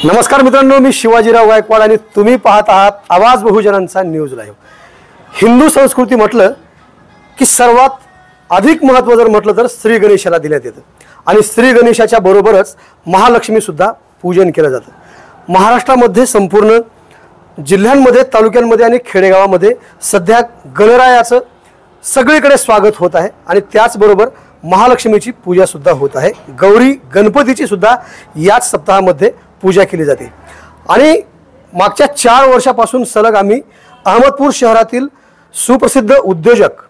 नमस्कार मित्रांनो, मी शिवाजीराव गायकवाड आणि तुम्ही पाहत आहात आवाज बहुजनांचा न्यूज लाईव्ह। हिंदू संस्कृती म्हटलं की सर्वात अधिक महत्त्व जर म्हटलं तर श्री गणेशाला दिल्यात येतं आणि श्री गणेशाच्या बरोबरच महालक्ष्मी सुद्धा पूजन केलं जातं। महाराष्ट्रामध्ये संपूर्ण जिल्ह्यांमध्ये, तालुक्यांमध्ये आणि खेडेगावामध्ये सध्या गणरायाचं सगळीकडे स्वागत होत आहे आणि त्याचबरोबर महालक्ष्मीची पूजा सुद्धा होत आहे। गौरी गणपतीची सुद्धा याच सप्ताहामध्ये पूजा केली जाते आणि मागच्या 4 वर्षापासून सलग आम्ही अहमदपूर शहरातील सुप्रसिद्ध उद्योजक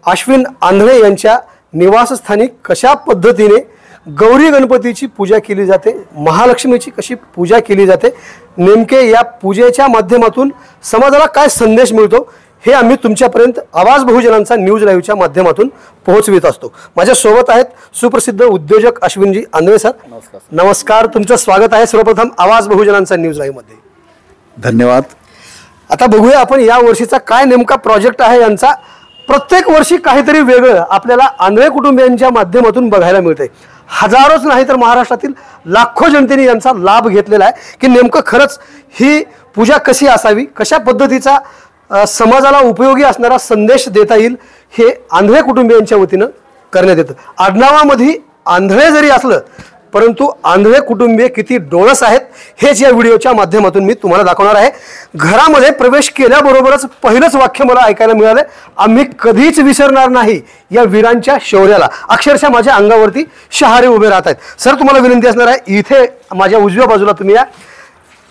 अश्विन आंधळे यांच्या निवासस्थानी कशा पद्धतीने गौरी गणपतीची पूजा केली जाते, महालक्ष्मीची कशी पूजा केली जाते, नेमके या पूजेच्या माध्यमातून समाजाला काय संदेश मिळतो हे आम्ही तुमच्यापर्यंत आवाज बहुजनांचा न्यूज लाईव्हच्या माध्यमातून पोहोचवित असतो। माझ्या सोबत आहेत सुप्रसिद्ध उद्योजक अश्विनजी आंधळे सर। नमस्कार। नमस्कार, तुमचं स्वागत आहे सर्वप्रथम आवाज बहुजनांचा न्यूज लाईव्ह मध्ये। धन्यवाद। आता बघूया आपण या वर्षीचा काय नेमका प्रोजेक्ट आहे यांचा। प्रत्येक वर्षी काहीतरी वेगळं आपल्याला आंधळे कुटुंबियांच्या माध्यमातून बघायला मिळते। हजारोच नाही तर महाराष्ट्रातील लाखो जनतेने यांचा लाभ घेतलेला आहे की नेमकं खरंच ही पूजा कशी असावी, कशा पद्धतीचा समाजाला उपयोगी असणारा संदेश देता येईल हे आंधळे कुटुंबियांच्या वतीनं करण्यात येतं। आडनावामध्ये आंधळे जरी असलं परंतु आंधळे कुटुंबीय किती डोळस आहेत हेच या व्हिडिओच्या माध्यमातून मी तुम्हाला दाखवणार आहे। घरामध्ये प्रवेश केल्याबरोबरच पहिलंच वाक्य मला ऐकायला मिळालं, आम्ही कधीच विसरणार नाही या वीरांच्या शौर्याला। अक्षरशः माझ्या अंगावरती शहारे उभे राहत आहेत। सर, तुम्हाला विनंती असणार आहे, इथे माझ्या उजव्या बाजूला तुम्ही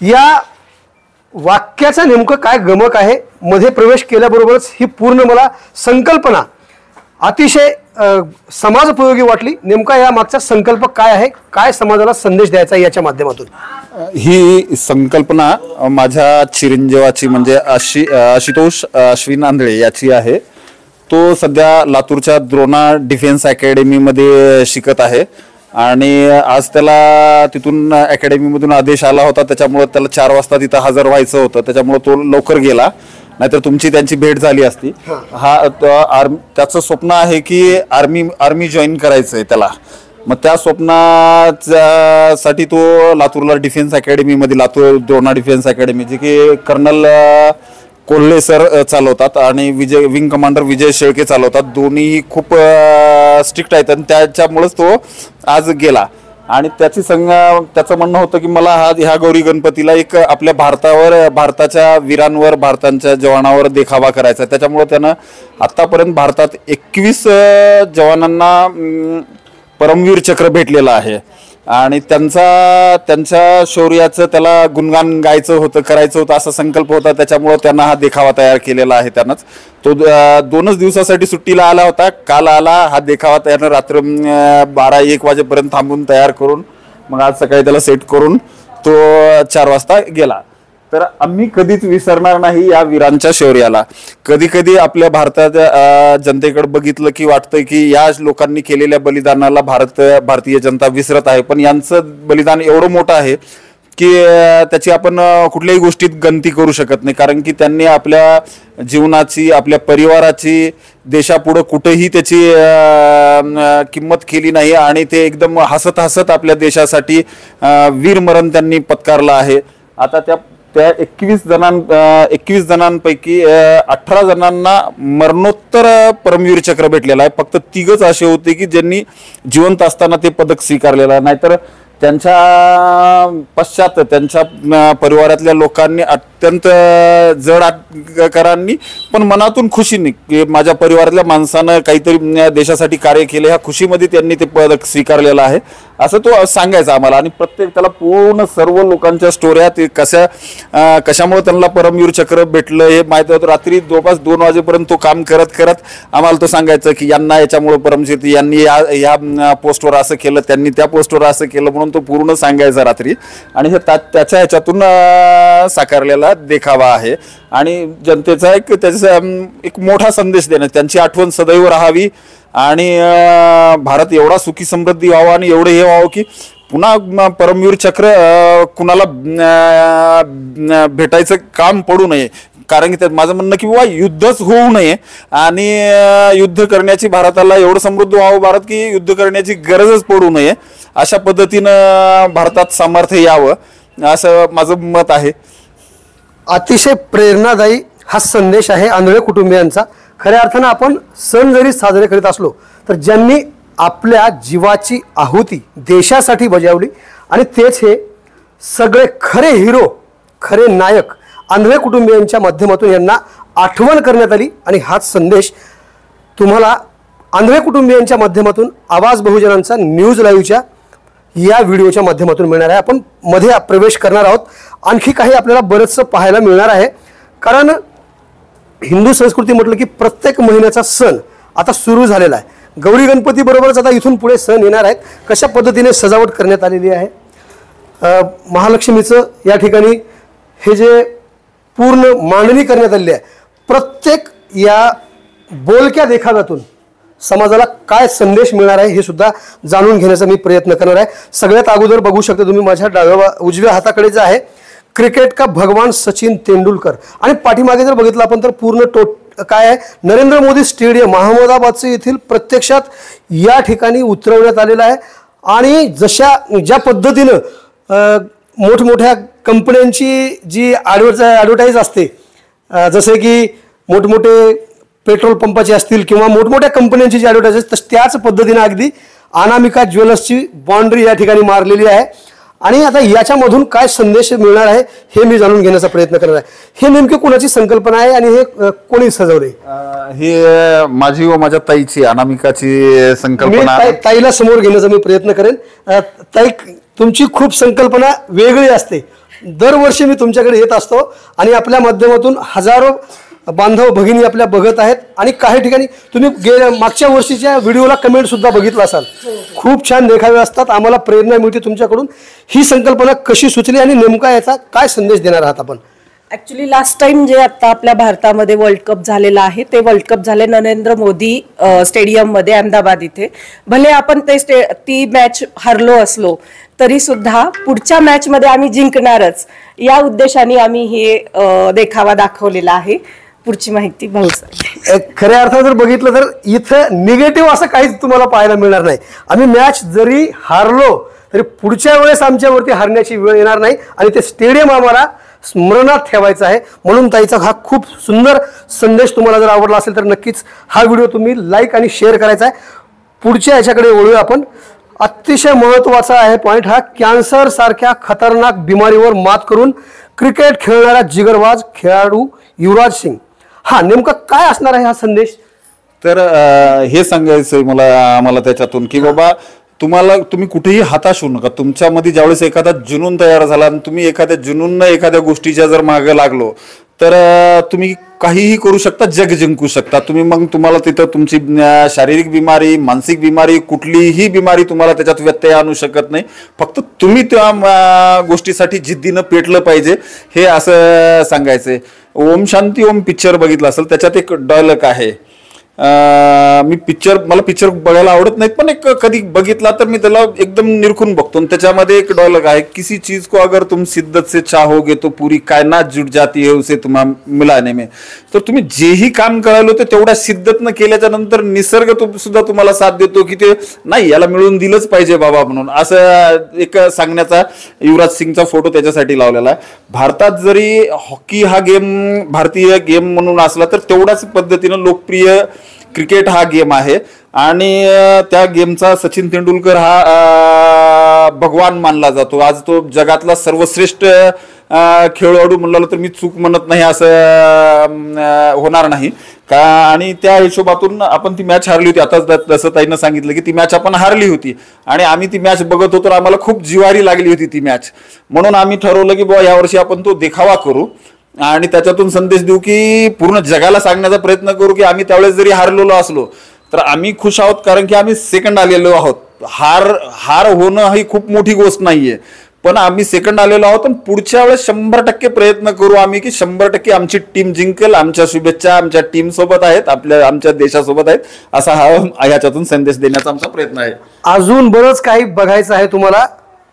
या वाक्याचं नेमकं काय गमक आहे। मध्ये प्रवेश केल्याबरोबरच ही पूर्ण मला संकल्पना अतिशय समाजोपयोगी वाटली। नेमका या मागचा संकल्प काय आहे, काय समाजाला संदेश द्यायचा याच्या माध्यमातून? ही संकल्पना माझ्या चिरंजीवाची म्हणजे आशुतोष अश्विन आंधळे याची आहे। तो सध्या लातूरच्या द्रोणा डिफेन्स अकॅडमी मध्ये शिकत आहे आणि आज त्याला तिथून अकॅडमीमधून आदेश आला होता, त्याच्यामुळे त्याला 4 वाजता तिथं हजर व्हायचं होतं, त्याच्यामुळे तो लवकर गेला, नाहीतर तुमची त्यांची भेट झाली असती। त्याचं स्वप्न आहे की आर्मी जॉईन करायचं आहे त्याला। मग त्या स्वप्नासाठी तो लातूरला डिफेन्स अकॅडमीमध्ये, लातूर द्रोणा डिफेन्स अकॅडमी जी की कर्नल कोल्हे सर चालवतात आणि विंग कमांडर विजय शेळके चालवतात, दोन्ही खूप स्ट्रिक्ट आहेत आणि त्याच्यामुळेच तो आज गेला। आणि त्याचं म्हणणं होतं की मला ह्या गौरी गणपतीला एक आपल्या भारताच्या वीरांवर, भारताच्या जवानावर देखावा करायचा। त्याच्यामुळे त्यानं आतापर्यंत भारतात 21 जवानांना परमवीर चक्र भेटलेलं आहे आणि त्यांच्या शौर्याचं त्याला गुणगान गायचं होतं, करायचं होतं, असा संकल्प होता। त्याच्यामुळे त्यांना हा देखावा तयार केलेला आहे। त्यानंच तो 2च दिवसासाठी सुट्टीला आला होता, काल आला। हा देखावा त्यानं रात्र 12-1 वाजेपर्यंत थांबून तयार करून मग आज सकाळी त्याला सेट करून तो 4 वाजता गेला। तर आम्ही कधीच विसरणार नाही या वीरांच्या शौर्याला। कधी कधी आपल्या भारताच्या जनतेकडे बघितलं की वाटतं की या लोकांनी केलेल्या बलिदानाला भारतीय जनता विसरत आहे, पण यांचं बलिदान एवढं मोठं आहे की त्याची आपण कुठल्याही गोष्टीत गणती करू शकत नाही, कारण की त्यांनी आपल्या जीवनाची, आपल्या परिवाराची देशापुढे कुठेही त्याची किंमत केली नाही आणि ते एकदम हसत हसत आपल्या देशासाठी वीरमरण त्यांनी पत्कारलं आहे। आता त्या 21 जणांपैकी 18 जणांना मरणोत्तर परमवीर चक्र भेटलेलं आहे। फक्त 3च असे होते की ज्यांनी जिवंत असताना ते पदक स्वीकारलेलं, नाहीतर त्यांच्या पश्चात त्यांच्या परिवारातल्या लोकांनी अत्यंत जड पण मनातून खुशीने की माझ्या परिवारातल्या माणसानं काहीतरी देशासाठी कार्य केले, ह्या खुशीमध्ये त्यांनी ते पदक स्वीकारलेलं आहे असं तो सांगायचा आम्हाला। आणि प्रत्येक त्याला पूर्ण सर्व लोकांच्या स्टोऱ्या ते कशामुळे त्यांना परमवीर चक्र भेटलं हे माहिती होतं। रात्री जवळपास 2 वाजेपर्यंत तो काम करत आम्हाला तो सांगायचं की यांना याच्यामुळे परमवीर, यांनी या पोस्टवर असं केलं, त्यांनी त्या पोस्टवर असं केलं, म्हणून तो पूर्ण सांगायचा रात्री। आणि हे त्याच्या ह्याच्यातून साकारलेला देखावा आहे आणि जनतेचा एक मोठा संदेश देणं, त्यांची आठवण सदैव राहावी आणि भारत एवढा सुखी समृद्धी व्हावा आणि एवढं हे व्हावं की पुन्हा परमवीर चक्र कुणाला भेटायचं काम पडू नये। कारण की माझं म्हणणं की बाबा युद्धच होऊ नये आणि युद्ध करण्याची भारताला एवढं समृद्ध व्हावं भारत की युद्ध करण्याची गरजच पडू नये, अशा पद्धतीनं भारतात सामर्थ्य यावं असं माझं मत आहे. अतिशय प्रेरणादायी हा संदेश आहे आंधळे कुटुंबियांचा. खऱ्या अर्थानं आपण सण जरी साजरे करीत असलो तर ज्यांनी आपल्या जीवाची आहुती देशासाठी बजावली आणि तेच हे सगळे खरे हिरो, खरे नायक आंधळे कुटुंबियांच्या माध्यमातून यांना आठवण करण्यात आली. आणि हाच संदेश तुम्हाला आंधळे कुटुंबियांच्या माध्यमातून आवाज बहुजनांचा न्यूज लाईव्हच्या या व्हिडिओच्या माध्यमातून मिळणार आहे. आपण मध्ये प्रवेश करणार आहोत. आणखी काही आपल्याला बरंचसं पाहायला मिळणार आहे. कारण हिंदू संस्कृती म्हटलं की प्रत्येक महिन्याचा सण आता सुरू झालेला आहे. गौरी गणपती बरोबरच आता इथून पुढे सण येणार आहेत. कशा पद्धतीने सजावट करण्यात आलेली आहे. महालक्ष्मीचं या ठिकाणी हे जे पूर्ण मांडणी करण्यात आलेली आहे. प्रत्येक या बोलक्या देखाव्यातून समाजाला काय संदेश मिळणार आहे हे सुद्धा जाणून घेण्याचा मी प्रयत्न करणार आहे. सगळ्यात अगोदर बघू शकता तुम्ही माझ्या उजव्या हाताकडे जे आहे क्रिकेट का भगवान सचिन तेंडुलकर आणि पाठीमागे जर बघितलं आपण तर पूर्ण काय आहे नरेंद्र मोदी स्टेडियम अहमदाबादचं येथील प्रत्यक्षात या ठिकाणी उतरवण्यात आलेलं आहे. आणि ज्या पद्धतीनं मोठमोठ्या कंपन्यांची जी ॲडव्हर्टाईज असते जसे की मोठमोठे पेट्रोल पंपाचे असतील किंवा मोठमोठ्या कंपन्यांची जी ॲडव्हर्टाईज असते त्याच पद्धतीनं अगदी अनामिका ज्वेलर्सची बाउंड्री या ठिकाणी मारलेली आहे. आणि आता याच्यामधून काय संदेश मिळणार आहे हे मी जाणून घेण्याचा प्रयत्न करणार आहे. हे नेमकी कोणाची संकल्पना आहे आणि हे कोणी सजवले? हे माझी व माझ्या ताईची अनामिकाची संकल्पना. ताईला समोर घेण्याचा मी प्रयत्न करेन. ताई, तुमची खूप संकल्पना वेगळी असते. दरवर्षी मी तुमच्याकडे येत असतो आणि आपल्या माध्यमातून हजारो बांधव भगिनी आपल्या बघत आहेत. आणि काही ठिकाणी तुम्ही मागच्या वर्षीच्या व्हिडिओला कमेंट सुद्धा बघितलं असाल. खूप छान देखावे असतात. आम्हाला प्रेरणा मिळते तुमच्याकडून. ही संकल्पना कशी सुचली आणि नेमका याचा काय संदेश देणार आहात आपण? ऍक्च्युली लास्ट टाइम जे आता आपल्या भारतामध्ये वर्ल्ड कप झालेला आहे ते वर्ल्ड कप झाले नरेंद्र मोदी स्टेडियम मध्ये अहमदाबाद इथे. भले आपण ती मॅच हरलो असलो तरी सुद्धा पुढच्या मॅच मध्ये आम्ही जिंकणारच या उद्देशाने आम्ही हे देखावा दाखवलेला आहे. पुढची माहिती भाऊसाहेब. खऱ्या अर्थात जर बघितलं तर इथं निगेटिव्ह असं काहीच तुम्हाला पाहायला मिळणार नाही. आम्ही मॅच जरी हारलो तरी पुढच्या वेळेस आमच्यावरती हारण्याची वेळ येणार नाही आणि ते स्टेडियम आम्हाला स्मरणात ठेवायचं आहे. म्हणून ताईचा हा खूप सुंदर संदेश तुम्हाला जर आवडला असेल तर नक्कीच हा व्हिडिओ तुम्ही लाईक आणि शेअर करायचा आहे. पुढच्या याच्याकडे वळूया आपण. अतिशय महत्त्वाचा आहे पॉईंट हा. कॅन्सर सारख्या खतरनाक बिमारीवर मात करून क्रिकेट खेळणारा जिगरबाज खेळाडू युवराज सिंग. हा नेमका काय असणार आहे हा संदेश? तर हे सांगायचंय मला त्याच्यातून की बाबा तुम्ही कुठेही हताश होऊ नका. तुमच्यामध्ये ज्यावेळेस एखादा जुनून तयार झाला आणि तुम्ही एखाद्या जुनूननं एखाद्या गोष्टीच्या जर मागे लागलो तर तुम्ही काहीही करू शकता, जग जिंकू शकता तुम्ही. मग तुम्हाला तिथं तुमची शारीरिक बिमारी, मानसिक बिमारी, कुठलीही बिमारी तुम्हाला त्याच्यात व्यत्यय आणू शकत नाही. फक्त तुम्ही त्या गोष्टीसाठी जिद्दीनं पेटलं पाहिजे हे असं सांगायचंय. ओम शांती ओम पिक्चर बघितलं असेल, त्याच्यात एक डायलॉग आहे. मला पिक्चर बघायला आवडत नाहीत पण एक कधी बघितला तर मी त्याला एकदम निरखून बघतो. त्याच्यामध्ये एक डायलॉग आहे, किसी चीज को अगर तुम शिद्दत से चाहोगे तो पूरी कायनात जुट जाती है उसे तुम्हा मिलाने में. तर तुम्ही जेही काम करायला होते तेवढ्या शिद्दतनं केल्याच्या नंतर निसर्ग सुद्धा तुम्हाला साथ देतो की ते नाही याला मिळवून दिलंच पाहिजे बाबा म्हणून. असं एक सांगण्याचा युवराज सिंगचा फोटो त्याच्यासाठी लावलेला आहे. भारतात जरी हॉकी हा गेम भारतीय गेम म्हणून असला तर तेवढ्याच पद्धतीनं लोकप्रिय क्रिकेट हा गेम आहे. आणि त्या गेमचा सचिन तेंडुलकर हा भगवान मानला जातो. आज तो जगातला सर्वश्रेष्ठ खेळाडू म्हणलं तर मी चूक म्हणत नाही असं होणार नाही का. आणि त्या हिशोबातून आपण ती मॅच हारली होती. आता जसं ताईनं सांगितलं की ती मॅच आपण हारली होती आणि आम्ही ती मॅच बघत होतो. आम्हाला खूप जिवारी लागली होती ती मॅच. म्हणून आम्ही ठरवलं की बुवा यावर्षी आपण तो देखावा करू आणि त्याच्यातून संदेश देऊ की पूर्ण जगाला सांगण्याचा प्रयत्न करू की आम्ही त्यावेळेस जरी हारलेलो असलो तर आम्ही खुश आहोत कारण की आम्ही सेकंड आलेलो आहोत. हार होणं ही खूप मोठी गोष्ट नाहीये पण आम्ही सेकंड आलेलो आहोत. पण पुढच्या वेळेस 100% प्रयत्न करू आम्ही की 100% आमची टीम जिंकेल. आमच्या शुभेच्छा आमच्या टीम सोबत आहेत, आमच्या देशासोबत आहेत असा हा याच्यातून संदेश देण्याचा आमचा प्रयत्न आहे. अजून बरंच काही बघायचं आहे तुम्हाला.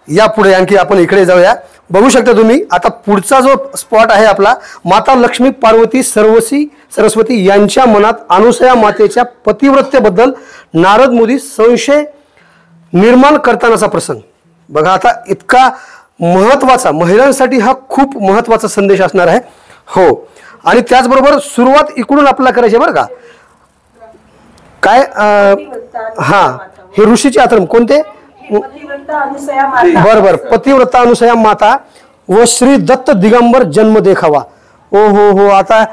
यापुढे आणखी आपण इकडे जाऊया. बघू शकता तुम्ही आता पुढचा जो स्पॉट आहे आपला, माता लक्ष्मी पार्वती सरस्वती यांच्या मनात अनुसया मातेच्या पतिव्रतेबद्दल नारद मोदी संशय निर्माण करतानाचा प्रसंग. बघा आता इतका महत्वाचा, महिलांसाठी हा खूप महत्वाचा संदेश असणार आहे. हो, आणि त्याचबरोबर सुरुवात इकडून आपल्याला करायची बरं का. काय हा, हे ऋषीचे आश्रम कोणते? बरोबर, पतिव्रता अनुसया माता व श्री दत्त दिगंबर जन्म देखावा. ओ हो हो, आता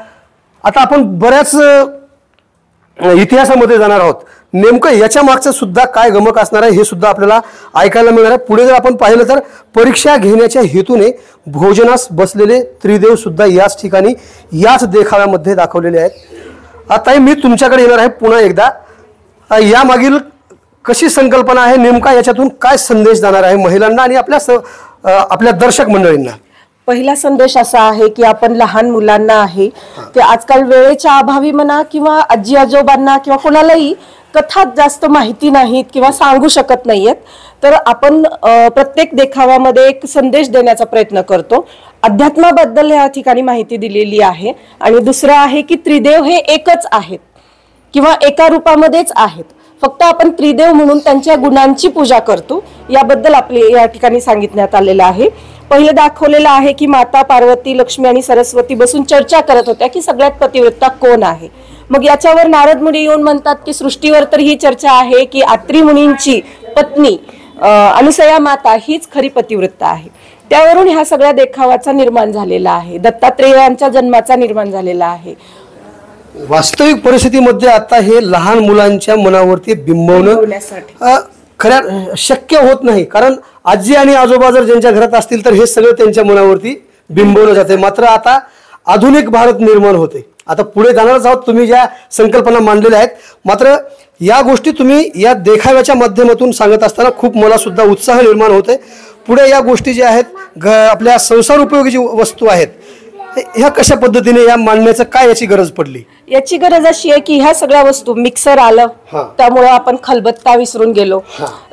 आपण बऱ्याच इतिहासामध्ये जाणार आहोत. नेमकं याच्या मागचं सुद्धा काय गमक असणार आहे हे सुद्धा आपल्याला ऐकायला मिळणार आहे. पुढे जर आपण पाहिलं तर परीक्षा घेण्याच्या हेतूने भोजनास बसलेले त्रिदेव सुद्धा याच ठिकाणी याच देखाव्यामध्ये दाखवलेले आहेत. आता मी तुमच्याकडे येणार आहे पुन्हा एकदा. यामागील कशी संकल्पना आहे, नेमका याच्यातून काय संदेश जाणार आहे महिलांना आणि आपल्या दर्शक मंडळींना? पहिला संदेश असा आहे की आपण लहान मुलांना आहे की आजकाल वेळेच्या अभावी म्हणा किंवा आजी आजोबांना किंवा कोणालाही कथा जास्त माहिती नाहीत किंवा सांगू शकत नाहीयेत, तर आपण प्रत्येक देखाव्यामध्ये एक संदेश देण्याचा प्रयत्न करतो. अध्यात्माबद्दल या ठिकाणी माहिती दिलेली आहे. आणि दुसरं आहे की त्रिदेव हे एकच आहेत किंवा एका रूपामध्येच आहेत, फक्त आपण त्रिदेव म्हणून त्यांच्या गुणांची पूजा करतो, याबद्दल आपले या ठिकाणी सांगितण्यात आलेलं आहे. पहिले दाखवलेलं आहे की माता पार्वती, लक्ष्मी आणि सरस्वती बसून चर्चा करत होत्या की सगळ्यात पतिव्रता कोण आहे. मग याच्यावर नारद मुनी येऊन म्हणतात की सृष्टीवर तर ही चर्चा आहे की अत्री मुनींची पत्नी अनुसया माता हीच खरी पतिव्रता आहे. त्यावरून ह्या सगळ्या देखावाचा निर्माण झालेला आहे, दत्तात्रेयांच्या जन्माचा निर्माण झालेला आहे. वास्तविक परिस्थितीमध्ये आता हे लहान मुलांच्या मनावरती बिंबवणं खऱ्या शक्य होत नाही, कारण आजी आणि आजोबा जर ज्यांच्या घरात असतील तर हे सगळं त्यांच्या मनावरती बिंबवलं जाते. मात्र आता आधुनिक भारत निर्माण होते. आता पुढे जाणारच आहोत, तुम्ही ज्या संकल्पना मांडलेल्या आहेत. मात्र या गोष्टी तुम्ही या देखाव्याच्या माध्यमातून सांगत असताना खूप मला सुद्धा उत्साह निर्माण होते. पुढे या गोष्टी ज्या आहेत आपल्या संसार उपयोगी जी वस्तू आहेत ह्या कशा पद्धतीने या मांडण्याचं काय याची गरज पडली? याची गरज अशी आहे की ह्या सगळ्या वस्तू, मिक्सर आलं त्यामुळे आपण खलबत्ता विसरून गेलो,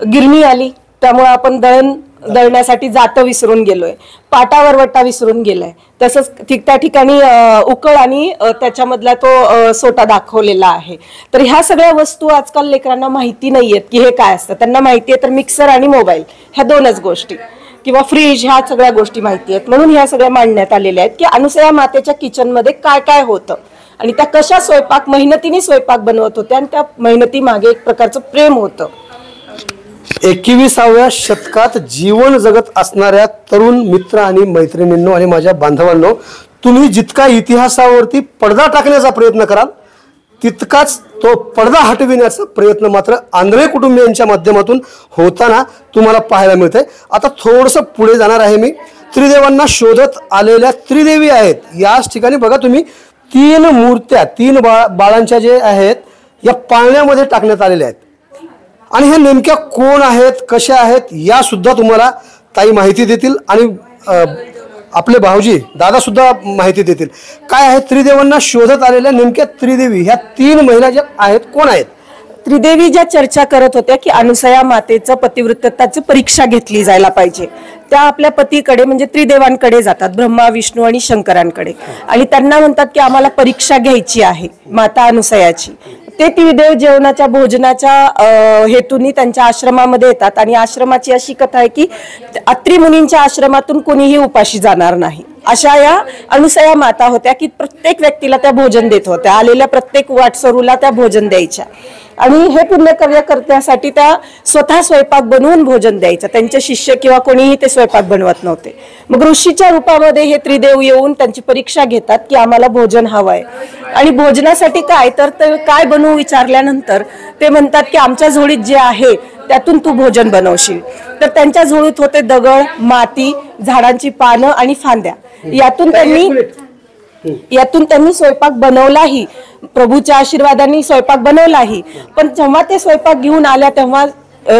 गिरणी आली त्यामुळे आपण दळण्यासाठी जातं विसरून गेलोय, पाटावर वट्टा विसरून गेलाय, तसंच त्या ठिकाणी उकळ आणि त्याच्यामधला तो सोटा दाखवलेला आहे. तर ह्या सगळ्या वस्तू आजकाल लेकरांना माहिती नाहीयेत की हे काय असतं. त्यांना माहिती आहे तर मिक्सर आणि मोबाईल ह्या दोनच गोष्टी किंवा फ्रीज ह्या सगळ्या गोष्टी माहिती आहेत. म्हणून ह्या सगळ्या मांडण्यात आलेल्या आहेत की अनुसया मातेच्या किचन मध्ये काय काय होतं आणि त्या कशा मेहनतीने स्वयंपाक बनवत होत्या आणि त्या मेहनती मागे एक प्रकारचं प्रेम होतं. 21व्या शतकात जीवन जगत असणाऱ्या तरुण मित्र आणि मैत्रिणींनो आणि माझ्या बांधवांनो, तुम्ही जितका इतिहासावरती पडदा टाकण्याचा प्रयत्न कराल तितकाच तो पडदा हटविण्याचा प्रयत्न मात्र आंधळे कुटुंबियांच्या माध्यमातून होताना तुम्हाला पाहायला मिळतंय. आता थोडंसं पुढे जाणार आहे मी. त्रिदेवांना शोधत आलेल्या त्रिदेवी आहेत. याच ठिकाणी बघा तुम्ही 3 मूर्त्या 3 बाळांच्या जे आहेत या पाळण्यामध्ये टाकण्यात आलेल्या आहेत. आणि ह्या नेमक्या कोण आहेत, कशा आहेत या सुद्धा तुम्हाला ताई माहिती देतील आणि आपले भाऊजी दादा सुद्धा माहिती देतील. काय आहे त्रिदेवांना शोधत आलेल्या नेमक्या त्रिदेवी ह्या 3 महिला ज्या आहेत कोण आहेत? त्रिदेवी ज्या चर्चा करत होत्या की अनुसया मातेचं पतिव्रताची परीक्षा घेतली जायला पाहिजे, त्या आपल्या पतीकडे म्हणजे त्रिदेवांकडे जातात, ब्रह्मा विष्णू आणि शंकरांकडे, आणि त्यांना म्हणतात की आम्हाला परीक्षा घ्यायची आहे माता अनुसयाची. ते त्रिदेव जेवणाच्या भोजनाच्या हेतूनी त्यांच्या आश्रमामध्ये येतात आणि आश्रमाची अशी कथा आहे की अत्री मुनींच्या आश्रमातून कोणीही उपाशी जाणार नाही, अशा या अनुसया माता होत्या की प्रत्येक व्यक्तीला त्या भोजन देत होत्या. आलेल्या प्रत्येक वाटसरूला त्या भोजन द्यायच्या आणि हे पुण्यकार्य करण्यासाठी त्या स्वतः स्वयंपाक बनवून भोजन द्यायच्या. त्यांचे शिष्य किंवा कोणीही ते स्वयंपाक बनवत नव्हते. मग ऋषीच्या रूपामध्ये हे त्रिदेव येऊन त्यांची परीक्षा घेतात की आम्हाला भोजन हवंय. आणि भोजनासाठी काय तर काय बनवू विचारल्यानंतर ते म्हणतात की आमच्या झोळीत जे आहे त्यातून तू भोजन बनवशील. तर त्यांच्या झोळीत होते दगड, माती, झाडांची पानं आणि फांद्या. यातून त्यांनी स्वयंपाक बनवलाही, प्रभूच्या आशीर्वादाने स्वयंपाक बनवलाही. पण जेव्हा ते स्वयंपाक घेऊन आल्या तेव्हा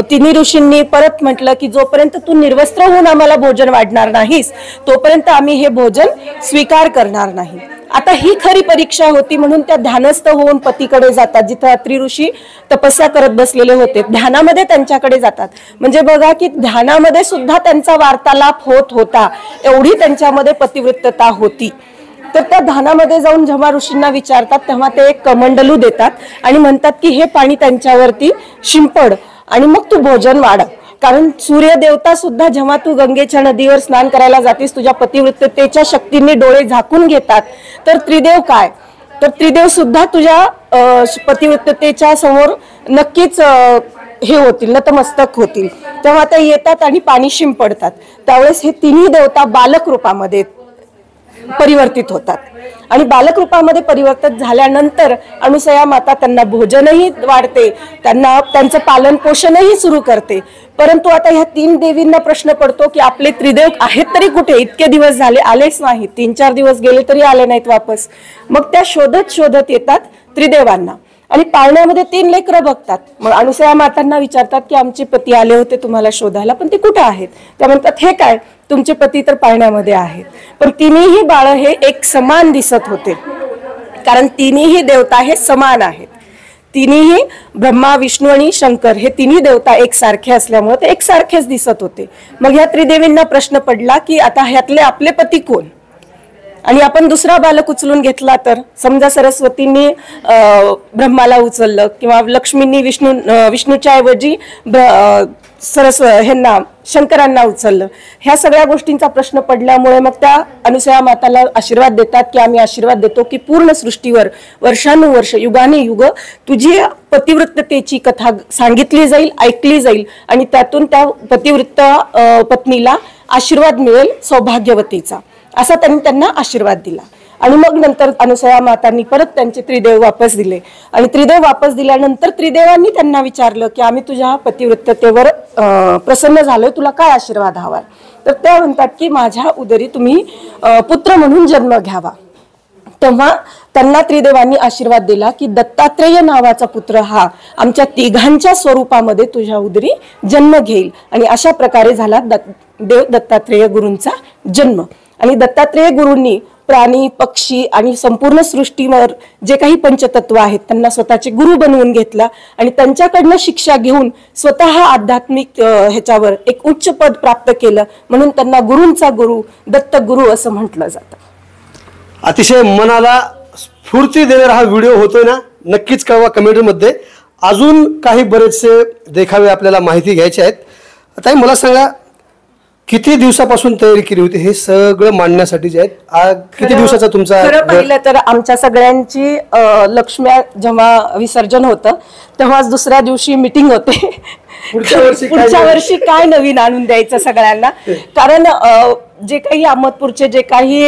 तिन्ही ऋषींनी परत म्हटलं की जोपर्यंत तू निर्वस्त्र होऊन आम्हाला भोजन वाढणार नाहीस तोपर्यंत आम्ही हे भोजन स्वीकार करणार नाही. आता ही खरी परीक्षा होती. म्हणून त्या ध्यानस्थ होऊन पतीकडे जातात, जिथे अत्री ऋषी तपस्या करत बसलेले होते ध्यानामध्ये त्यांच्याकडे जातात. म्हणजे बघा की ध्यानामध्ये सुद्धा त्यांचा वार्तालाप होत होता, एवढी त्यांच्यामध्ये पतिव्रतता होती. तर त्या ध्यानामध्ये जाऊन जेव्हा ऋषींना विचारतात तेव्हा ते एक कमंडलू देतात आणि म्हणतात की हे पाणी त्यांच्यावरती शिंपड आणि मग तू भोजन वाढव. कारण सूर्यदेवता सुद्धा जेव्हा तू गंगेच्या नदीवर स्नान करायला जातीस तुझ्या पतिव्रतेच्या शक्तीने डोळे झाकून घेतात, तर त्रिदेव काय, तर त्रिदेव सुद्धा तुझ्या पतिव्रतेच्या समोर नक्कीच हे होतील, नतमस्तक होतील. तेव्हा ते येतात आणि पाणी शिंपडतात. त्यावेळेस हे तिन्ही देवता बालक रूपामध्ये परिवर्तित होतात आणि बालक रूपामध्ये परिवर्तित झाल्यानंतर अनुसया माता त्यांना भोजनही वाढते, त्यांचं पालन पोषणही सुरू करते. परंतु आता ह्या 3 देवींना प्रश्न पडतो की आपले त्रिदेव आहेत तरी कुठे, इतके दिवस झाले आलेच नाही, 3-4 दिवस गेले तरी आले नाहीत वापस. मग त्या शोधत येतात त्रिदेवांना आणि पाळण्यामध्ये 3 लेकरं बघतात. मग अनुसया मातांना विचारतात की आमचे पती आले होते तुम्हाला शोधायला, पण ते कुठे आहेत? त्या म्हणतात हे काय, तुमचे पती तर पाळण्यामध्ये आहेत. पण तिन्ही बाळ हे एक समान दिसत होते, कारण तिन्ही देवता हे समान आहेत. तिन्ही ब्रह्मा, विष्णू आणि शंकर हे तिन्ही देवता एकसारखे असल्यामुळे ते एकसारखेच दिसत होते. मग ह्या त्रिदेवींना प्रश्न पडला की आता ह्यातले आपले पती कोण, आणि आपण दुसरा बालक उचलून घेतला तर, समजा सरस्वतींनी ब्रह्माला उचललं किंवा लक्ष्मींनी विष्णूच्या ऐवजी ह्यांना शंकरांना उचललं, ह्या सगळ्या गोष्टींचा प्रश्न पडल्यामुळे मग त्या अनुसया माताला आशीर्वाद देतात की आम्ही आशीर्वाद देतो की पूर्ण सृष्टीवर वर्षानुवर्ष युगाने युग तुझी पतिव्रततेची कथा सांगितली जाईल, ऐकली जाईल आणि त्यातून त्या पतिव्रत पत्नीला आशीर्वाद मिळेल सौभाग्यवतीचा, असा त्यांना आशीर्वाद दिला. आणि मग नंतर अनुसया मातांनी परत त्यांचे त्रिदेव वापस दिले आणि त्रिदेव वापस दिल्यानंतर त्रिदेवांनी त्यांना विचारलं की आम्ही तुझ्या पतिव्रततेवर प्रसन्न झालोय, तुला काय आशीर्वाद हवाय? तर त्या म्हणतात की माझ्या उदरी तुम्ही पुत्र म्हणून जन्म घ्यावा. तेव्हा त्यांना त्रिदेवांनी आशीर्वाद दिला की दत्तात्रेय नावाचा पुत्र हा आमच्या तिघांच्या स्वरूपामध्ये तुझ्या उदरी जन्म घेईल. आणि अशा प्रकारे झाला देव दत्तात्रेय गुरूंचा जन्म. आणि दत्तात्रेय गुरूंनी प्राणी, पक्षी आणि संपूर्ण सृष्टीवर जे काही पंचतत्व आहेत त्यांना स्वतःचे गुरु बनवून घेतला आणि त्यांच्याकडनं शिक्षा घेऊन स्वतः आध्यात्मिक ह्याच्यावर एक उच्च पद प्राप्त केलं, म्हणून त्यांना गुरूंचा गुरु दत्त गुरु असं म्हटलं जातं. अतिशय मनाला स्फूर्ती देणारा हा व्हिडिओ होतोय ना, नक्कीच कळवा कमेंटमध्ये. अजून काही बरेचसे देखावे आपल्याला माहिती घ्यायचे आहेत. आता मला सांगा किती दिवसापासून तयारी केली होती हे सगळं मांडण्यासाठी जे आहेत? किती दिवसाचा तुमचा? खरं पाहिलं तर आमच्या सगळ्यांची लक्ष्म्या जेव्हा विसर्जन होतं तेव्हाच दुसऱ्या दिवशी मीटिंग होते पुढच्या वर्षी काय नवीन आणून द्यायचं सगळ्यांना. कारण जे काही अहमदपूरचे जे काही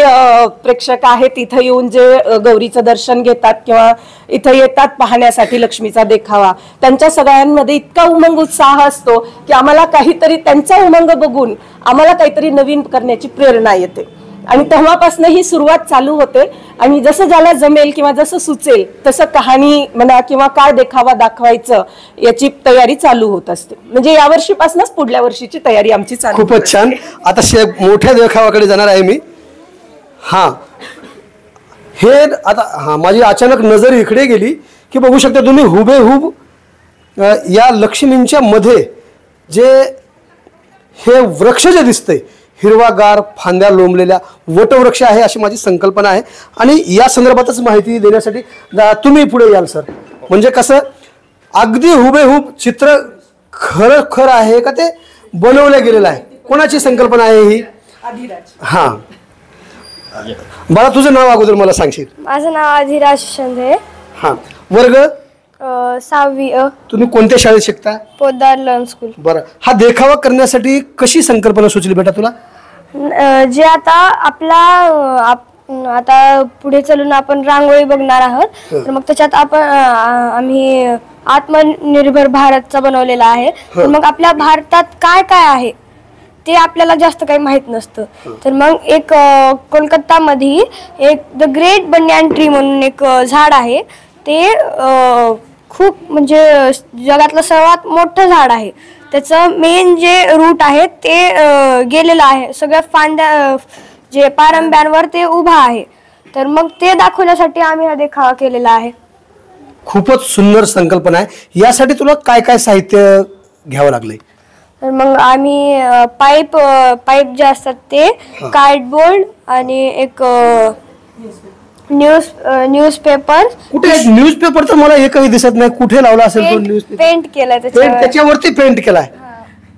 प्रेक्षक आहेत इथं येऊन जे गौरीचं दर्शन घेतात किंवा इथं येतात पाहण्यासाठी लक्ष्मीचा देखावा, त्यांच्या सगळ्यांमध्ये इतका उमंग उत्साह असतो की आम्हाला काहीतरी त्यांचा उमंग बघून आम्हाला काहीतरी नवीन करण्याची प्रेरणा येते. आणि तेव्हापासून ही सुरुवात चालू होते आणि जसं ज्याला जमेल किंवा जसं सुचेल तसं कहाणी म्हणा किंवा काय देखावा दाखवायचं याची तयारी चालू होत असते. म्हणजे या वर्षीपासूनच पुढल्या वर्षीची तयारी आमची चालू. खूपच छान. आता मोठ्या देखावाकडे जाणार आहे मी. हे आता माझी अचानक नजर इकडे गेली की बघू शकता तुम्ही हुबेहूब या लक्ष्मींच्या मध्ये जे हे वृक्ष जे दिसतंय हिरवागार फांद्या लोंबलेल्या वटवृक्ष आहे अशी माझी संकल्पना आहे. आणि या संदर्भातच माहिती देण्यासाठी तुम्ही पुढे याल सर. म्हणजे कसं अगदी हुबेहूब चित्र खरं आहे का ते बनवलं गेलेलं आहे? कोणाची संकल्पना आहे ही? हा बाळा तुझं नाव अगोदर मला सांगशील? माझं नाव अधिराज शिंदे. हा वर्ग 6वी. तुम्ही कोणत्या शाळेत शिकता? Poddar learn school. बरं, हा देखावा करण्यासाठी कशी संकल्पना सुचली बेटा तुला? जे आता आता पुढे चालून आपण रांगोळी बघणार आहोत, तर मग त्याच्यात आम्ही आत्मनिर्भर भारतचा बनवलेला आहे. तर मग आपल्या भारतात काय काय आहे ते आपल्याला जास्त काही माहित नसतं. तर मग एक कोलकातामध्ये एक द ग्रेट बनियान ट्री म्हणून एक झाड आहे. ते खूप म्हणजे जगातलं सर्वात मोठं झाड आहे. त्याचं मेन जे रूट आहे ते गेलेलं आहे, सगळ्या फांद्या जे पारंब्यांवर ते उभा आहे. तर मग ते दाखवण्यासाठी आम्ही हा देखावा केलेला आहे. खूपच सुंदर संकल्पना आहे. यासाठी तुला काय काय साहित्य घ्यावं लागलंय? तर मग आम्ही पाईप जे असतात ते, कार्डबोर्ड आणि एक न्यूजपेपर. कुठे न्यूजपेपर तर मला एकही दिसत नाही. कुठे लावला असेल तो न्यूजपेपर? पेंट केलाय त्याच्यावरती पेंट केलाय.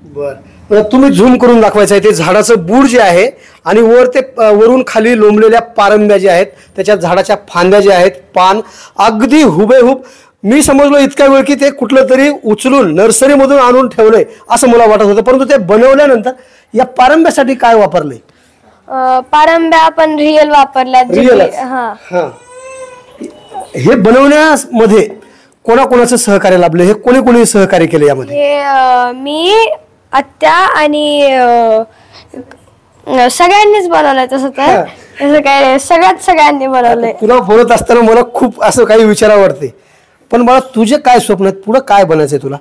बर, तुम्ही झूम करून दाखवायचं आहे ते झाडाचं बूड जे आहे आणि वर ते वरून खाली लोंबलेल्या पारंब्या ज्या आहेत, त्याच्या झाडाच्या फांद्या ज्या आहेत, पान अगदी हुबेहूब. मी समजलो इतका वेळ की ते कुठलं तरी उचलून नर्सरीमधून आणून ठेवलंय असं मला वाटत होतं, परंतु ते बनवल्यानंतर या पारंब्यासाठी काय वापरलंय? पारंब्या आपण रिअल वापरल्या. रिअल. हा. हे बनवण्यामध्ये कोणाकोणाचं सहकार्य लाभलं? हे कोणी कोणी सहकार्य केलं यामध्ये? हे मी, आत्या आणि सगळ्यांनीच बनवलंय. तसं तर तसं काय सगळ्यांनी बनवलंय. तुला बोलत असताना मला खूप असं काही विचारा वाटते, पण मला तुझे काय स्वप्न आहेत? पुढे काय बनायचंय तुला?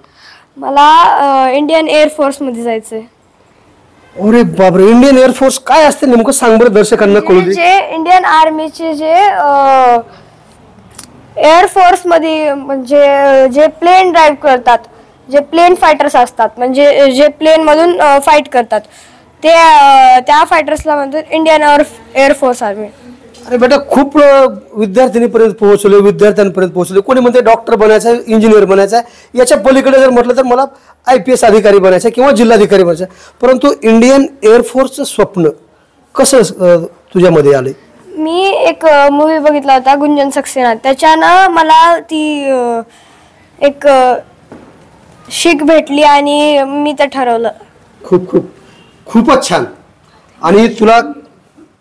मला इंडियन एअरफोर्स मध्ये जायचंय. अरे बापरे, इंडियन एअरफोर्स काय असते नेमकं? सांग बरं दर्शकांना कळू दे. जे इंडियन आर्मीचे जे एअरफोर्स मध्ये म्हणजे जे प्लेन ड्राईव्ह करतात, जे प्लेन फायटर्स असतात, म्हणजे जे प्लेन मधून फाईट करतात, ते त्या फायटर्सला म्हणतात इंडियन एअरफोर्स आर्मी. अरे बेटा, खूप विद्यार्थिनीपर्यंत पोहोचले. कोणी म्हणते डॉक्टर बनायचं, इंजिनियर बनायचं. याच्या पलीकडे जर म्हटलं तर मला IPS अधिकारी बनायचं किंवा जिल्हाधिकारी बनायचं. परंतु इंडियन एअरफोर्सचं स्वप्न कसं तुझ्यामध्ये आलंय? मी एक मूवी बघितला होता गुंजन सक्सेना, त्याच्यानं मला ती एक शीख भेटली आणि मी ते ठरवलं. खूपच छान. आणि तुला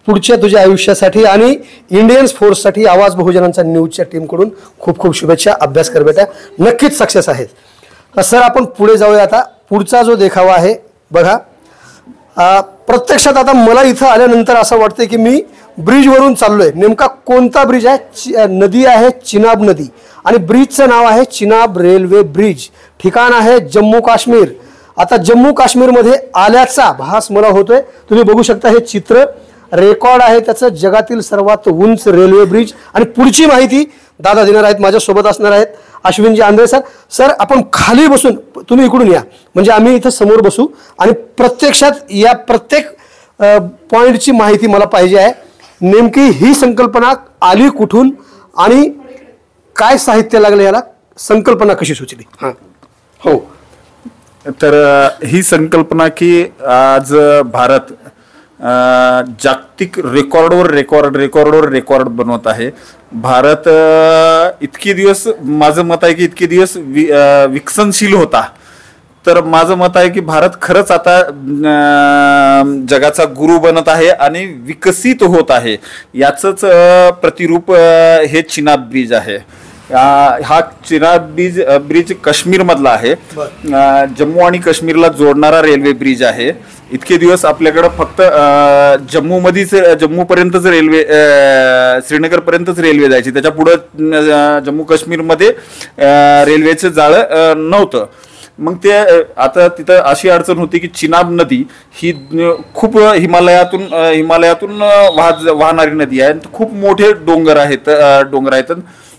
पुढच्या तुझ्या आयुष्यासाठी आणि इंडियन फोर्ससाठी आवाज बहुजनांचा न्यूजच्या टीमकडून खूप खूप शुभेच्छा. अभ्यास कर बेटा, नक्कीच सक्सेस आहे. सर, आपण पुढे जाऊया. आता पुढचा जो देखावा आहे बघा. प्रत्यक्षात आता मला इथं आल्यानंतर असं वाटतंय की मी ब्रिजवरून चाललोय. नेमका कोणता ब्रिज आहे? नदी आहे चिनाब नदी, आणि ब्रिजचं नाव आहे चिनाब रेल्वे ब्रिज. ठिकाण आहे जम्मू काश्मीर. आता जम्मू काश्मीरमध्ये आल्याचा भास मला होतोय. तुम्ही बघू शकता, हे चित्र रेकॉर्ड आहे त्याचं, जगातील सर्वात उंच रेल्वे ब्रिज. आणि पुढची माहिती दादा देणार आहेत, माझ्यासोबत असणार आहेत अश्विनजी आंधळे सर. सर, आपण खाली बसून, तुम्ही इकडून या, म्हणजे आम्ही इथं समोर बसू आणि प्रत्यक्षात या प्रत्येक पॉइंटची माहिती मला पाहिजे आहे. नेमकी ही संकल्पना आली कुठून आणि काय साहित्य लागलं याला? संकल्पना कशी सुचली? हां, हो. तर ही संकल्पना की आज भारत जागतिक रेकॉर्डवर रेकॉर्ड बनवत आहे. भारत इतके दिवस, माझं मत आहे की इतके दिवस विकसनशील होता. तर माझं मत आहे की भारत खरंच आता जगाचा गुरु बनत आहे आणि विकसित होत आहे. याचंच प्रतिरूप हे चिनाब ब्रिज आहे. हा चिनाब ब्रिज काश्मीर मधला आहे. जम्मू आणि काश्मीरला जोडणारा रेल्वे ब्रिज आहे. इतके दिवस आपल्याकडे फक्त जम्मूपर्यंतच रेल्वे, श्रीनगर पर्यंतच रेल्वे जायची. त्याच्या पुढे जम्मू काश्मीरमध्ये रेल्वेचं जाळं नव्हतं. मग ते आता तिथं अशी अडचण होती की चिनाब नदी ही खूप हिमालयातून वाहणारी नदी आहे. खूप मोठे डोंगर आहेत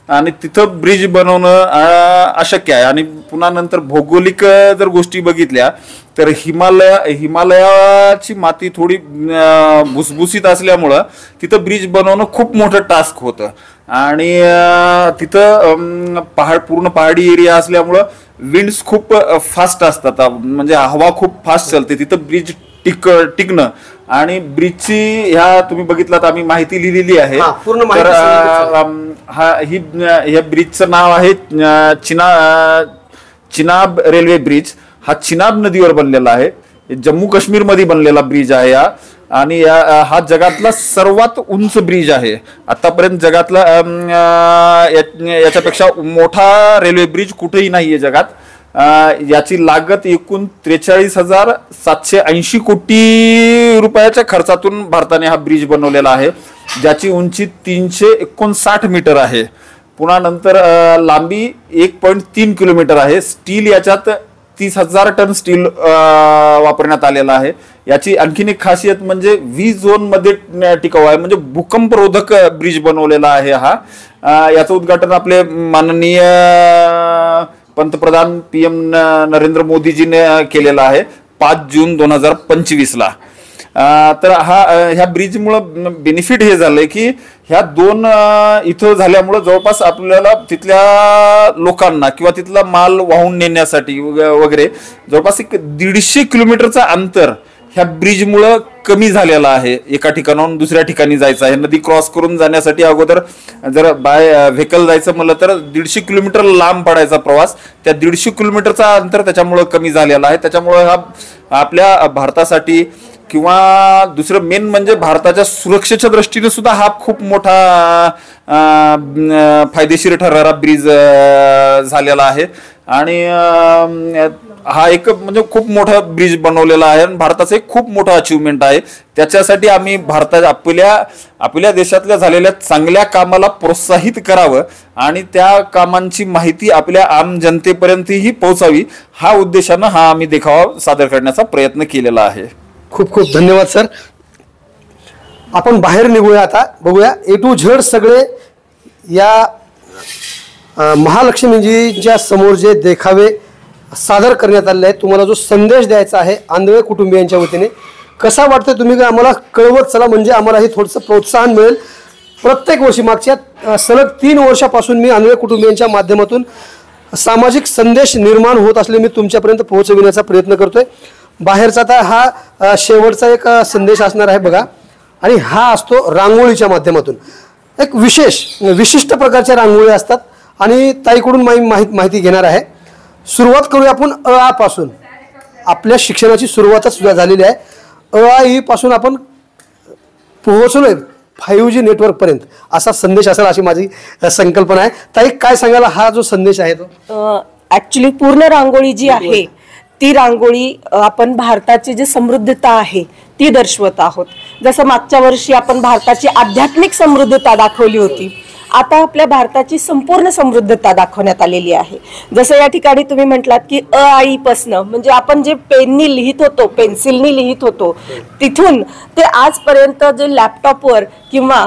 आणि तिथं ब्रिज बनवणं अशक्य आहे. आणि पुन्हा नंतर भौगोलिक जर गोष्टी बघितल्या तर हिमालयाची माती थोडी भुसभुशीत असल्यामुळं तिथं ब्रिज बनवणं खूप मोठं टास्क होतं. आणि तिथं पूर्ण पहाडी एरिया असल्यामुळं विंड्स खूप फास्ट असतात, म्हणजे हवा खूप फास्ट चालते. तिथं ब्रिज टिकणं आणि ब्रिजची ह्या तुम्ही बघितलात, आम्ही माहिती लिहिलेली आहे. तर ह्या ब्रिजचं नाव आहे चिनाब रेल्वे ब्रिज. हा चिनाब नदीवर बनलेला आहे. जम्मू काश्मीर मध्ये बनलेला ब्रिज आहे आणि हा जगातला सर्वात उंच ब्रिज आहे. आतापर्यंत जगातला याच्यापेक्षा मोठा रेल्वे ब्रिज कुठेही नाहीये जगात. याची लागत एकूण 43,780 कोटी रुपयाच्या खर्चातून भारताने हा ब्रिज बनवलेला आहे, ज्याची उंची 359 मीटर आहे. पुन्हा नंतर लांबी 1.3 किलोमीटर आहे. स्टील याच्यात 30,000 टन स्टील वापरण्यात आलेला आहे. याची आणखीन एक खासियत म्हणजे V-झोन मध्ये टिकाऊ आहे, म्हणजे भूकंपरोधक ब्रिज बनवलेला आहे हा. याचं उद्घाटन आपले माननीय पंतप्रधान PM नरेंद्र मोदीजीने केलेला आहे 5 जून 2025 ला. तर ह्या ब्रिजमुळं बेनिफिट हे झालंय की ह्या दोन इथं झाल्यामुळं जवळपास आपल्याला तिथल्या लोकांना किंवा तिथला माल वाहून नेण्यासाठी वगैरे जवळपास 150 किलोमीटरचा अंतर ह्या ब्रिजमुळं कमी झालेला आहे. एका ठिकाणाहून दुसऱ्या ठिकाणी जायचं आहे. नदी क्रॉस करून जाण्यासाठी अगोदर जर बाय व्हेकल जायचं म्हणलं तर 150 किलोमीटर लांब पडायचा प्रवास. त्या 150 किलोमीटरचा अंतर त्याच्यामुळं कमी झालेला आहे. त्याच्यामुळं हा आपल्या भारतासाठी किंवा दुसरं मेन म्हणजे भारताच्या सुरक्षेच्या दृष्टीने सुद्धा हा खूप मोठा फायदेशीर ठरणारा ब्रिज झालेला आहे. आणि हा एक म्हणजे खूप मोठा ब्रिज बनवलेला आहे आणि भारताचं एक खूप मोठं अचिव्हमेंट आहे. त्याच्यासाठी आम्ही आपल्या देशातल्या झालेल्या चांगल्या कामाला प्रोत्साहित करावं आणि त्या कामांची माहिती आपल्या आम जनतेपर्यंतही पोहोचावी, हा उद्देशानं हा आम्ही देखावा सादर करण्याचा प्रयत्न केलेला आहे. खूप खूप धन्यवाद सर. आपण बाहेर निघूया, आता बघूया A to Z सगळे या महालक्ष्मीजींच्या समोर जे देखावे सादर करण्यात आलेले आहेत. तुम्हाला जो संदेश द्यायचा आहे आंधळे कुटुंबियांच्या वतीने, कसा वाटतं तुम्ही आम्हाला कळवत चला, म्हणजे आम्हालाही थोडंसं प्रोत्साहन मिळेल. प्रत्येक वर्षी मागच्या सलग 3 वर्षापासून मी आंधळे कुटुंबियांच्या माध्यमातून सामाजिक संदेश निर्माण होत असले मी तुमच्यापर्यंत पोहोचविण्याचा प्रयत्न करतोय. बाहेरचा आता हा शेवटचा एक संदेश असणार आहे बघा, आणि हा असतो रांगोळीच्या माध्यमातून. एक विशिष्ट प्रकारच्या रांगोळी असतात आणि ताईकडून माहिती घेणार आहे. सुरुवात करूया आपण अ पासून. आपल्या शिक्षणाची सुरुवातच सुद्धा झालेली आहे. अ ई पासून आपण पोहोचलोय 5G नेटवर्कपर्यंत, असा संदेश असेल अशी माझी संकल्पना आहे. ताई काय सांगायला हा जो संदेश आहे तो? ऍक्च्युली पूर्ण रांगोळी जी आहे ती रांगोळी आपण भारताची जी समृद्धता आहे ती दर्शवत आहोत. जसं मागच्या वर्षी आपण भारताची आध्यात्मिक समृद्धता दाखवली होती, आता आपल्या भारताची संपूर्ण समृद्धता दाखवण्यात आलेली आहे. जसं या ठिकाणी तुम्ही म्हटलात की अ आई पासनं, म्हणजे आपण जे पेननी लिहित होतो, पेन्सिलनी लिहित होतो, तिथून ते आजपर्यंत जे लॅपटॉपवर किंवा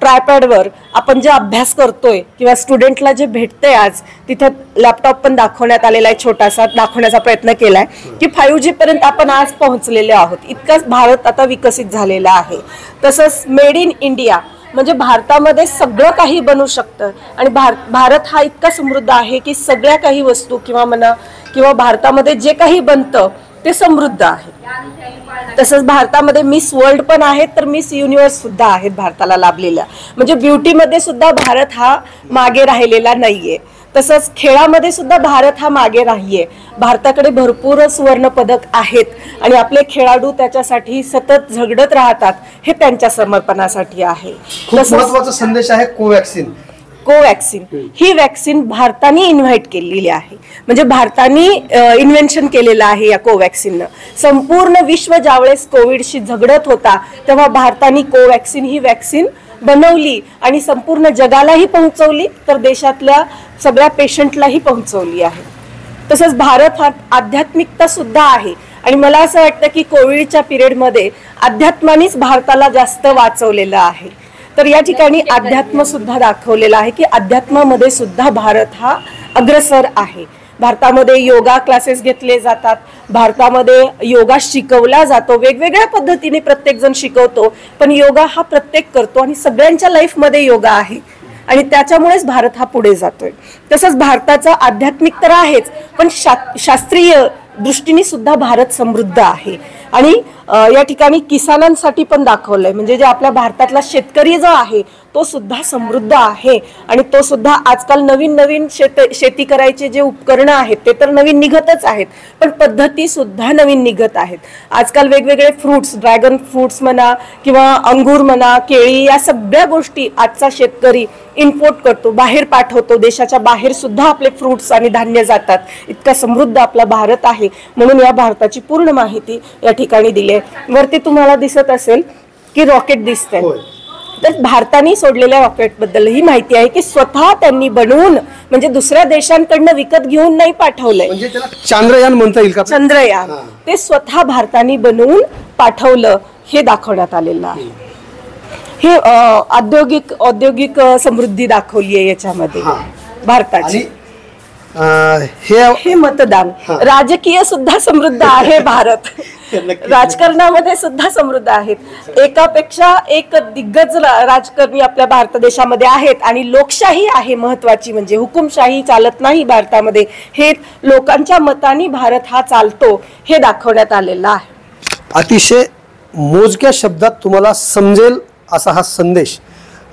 ट्रायपॅडवर आपण जे अभ्यास करतोय किंवा स्टुडंटला जे भेटतंय, आज तिथं लॅपटॉप पण दाखवण्यात आलेला आहे, छोटासा दाखवण्याचा प्रयत्न केलाय की 5G पर्यंत आपण आज पोहोचलेले आहोत. इतकाच भारत आता विकसित झालेला आहे. तसंच मेड इन इंडिया, म्हणजे भारतामध्ये सगळं काही बनू शकतं आणि भारत हा इतका समृद्ध आहे की सगळ्या काही वस्तू किंवा भारतामध्ये जे काही बनतं ते समृद्ध आहे. तसंच भारतामध्ये मिस वर्ल्ड पण आहेत, तर मिस युनिव्हर्स सुद्धा आहेत भारताला लाभलेल्या. म्हणजे ब्युटीमध्ये सुद्धा भारत हा मागे राहिलेला नाहीये. तसंच खेळामध्ये सुद्धा भारत हा मागे नाहीये. भारताकडे भरपूर सुवर्ण पदक आहेत आणि आपले खेळाडू त्याच्यासाठी सतत झगडत राहतात, हे त्यांच्या समर्पणासाठी आहे. खूप महत्त्वाचा संदेश आहे कोवॅक्सिन. ही वॅक्सिन भारताने इन्व्हाइट केलेली आहे, म्हणजे भारताने इन्व्हेन्शन केलेलं आहे या कोवॅक्सिननं. संपूर्ण विश्व ज्यावेळेस कोविडशी झगडत होता तेव्हा भारताने कोवॅक्सिन ही वॅक्सिन बनवली आणि संपूर्ण जगालाही पोहोचवली, तर देशातल्या सगळ्या पेशंटलाही पोहोचवली आहे. तसंच भारत हा आध्यात्मिकता सुद्धा आहे आणि मला असं वाटतं की कोविडच्या पिरियडमध्ये अध्यात्मानेच भारताला जास्त वाचवलेलं आहे. तर या ठिकाणी अध्यात्म सुद्धा दाखवलेलं आहे की अध्यात्मामध्ये सुद्धा भारत हा अग्रेसर आहे. भारतामध्ये योगा क्लासेस घेतले जातात, भारतामध्ये योगा शिकवला जातो, वेगवेगळ्या पद्धतीने प्रत्येक जण शिकवतो, पण योगा हा प्रत्येक करतो आणि सगळ्यांच्या लाईफमध्ये योगा आहे आणि त्याच्यामुळेच भारत हा पुढे जातोय. तसंच भारताचा आध्यात्मिक तर आहेच, पण शास्त्रीय दृष्टीने सुद्धा भारत समृद्ध आहे. आणि या ठिकाणी किसानांसाठी पण दाखवलंय, म्हणजे जे आपल्या भारतातला शेतकरी जो आहे तो सुद्धा समृद्ध आहे आणि तो सुद्धा आजकाल नवीन शेती करायचे जे उपकरणं आहेत ते तर नवीन निघतच आहेत, पण पद्धती सुद्धा नवीन निघत आहेत. आजकाल वेगवेगळे फ्रुट्स, ड्रॅगन फ्रुट्स म्हणा किंवा अंगूर म्हणा, केळी, या सगळ्या गोष्टी आजचा शेतकरी इम्पोर्ट करतो, बाहेर पाठवतो. देशाच्या बाहेर सुद्धा आपले फ्रुट्स आणि धान्य जातात. इतका समृद्ध आपला भारत आहे. म्हणून या भारताची पूर्ण माहिती या ठिकाणी दिली आहे. वरती तुम्हाला दिसत असेल की रॉकेट दिसतंय, तर भारताने सोडलेल्या रॉकेट बद्दल ही माहिती आहे की स्वतः त्यांनी बनवून, म्हणजे दुसऱ्या देशांकडनं विकत घेऊन नाही पाठवलंय. म्हणजे त्याला चांद्रयान म्हणता येईल का? चंद्रयान ते स्वतः भारताने बनवून पाठवलं हे दाखवण्यात आलेलं आहे. हे औद्योगिक समृद्धी दाखवली आहे याच्यामध्ये भारताची. हे मतदान राजकीय सुद्धा समृद्ध आहे भारत, राजकारणामध्ये सुद्धा समृद्ध आहेत. एकापेक्षा एक दिग्गज राजकारणी आपल्या भारत देशामध्ये आहेत आणि लोकशाही आहे महत्वाची, म्हणजे हुकुमशाही चालत नाही भारतामध्ये. हे लोकांच्या मताने भारत हा चालतो हे दाखवण्यात आलेलं आहे. अतिशय मोजक्या शब्दात तुम्हाला समजेल असा हा संदेश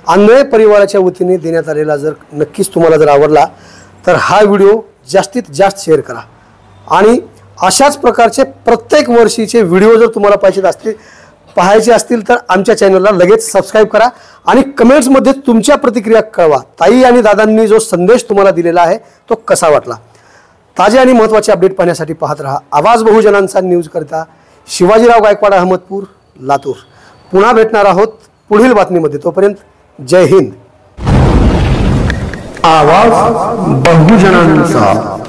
आंधळे परिवाराच्या वतीने देण्यात आलेला जर नक्कीच तुम्हाला जर आवडला तर हा व्हिडिओ जास्तीत जास्त शेअर करा. आणि अशाच प्रकारचे प्रत्येक वर्षीचे व्हिडिओ जर तुम्हाला पाहायचे असतील तर आमच्या चॅनलला लगेच सबस्क्राईब करा आणि कमेंट्समध्ये तुमच्या प्रतिक्रिया कळवा. ताई आणि दादांनी जो संदेश तुम्हाला दिलेला आहे तो कसा वाटला. ताजे आणि महत्त्वाचे अपडेट पाहण्यासाठी पाहत रहा आवाज बहुजनांचा न्यूज करता शिवाजीराव गायकवाड, अहमदपूर, लातूर. पुन्हा भेटणार आहोत पुढील बातमीमध्ये. तोपर्यंत जय हिंद. आवाज बहुजनांचा.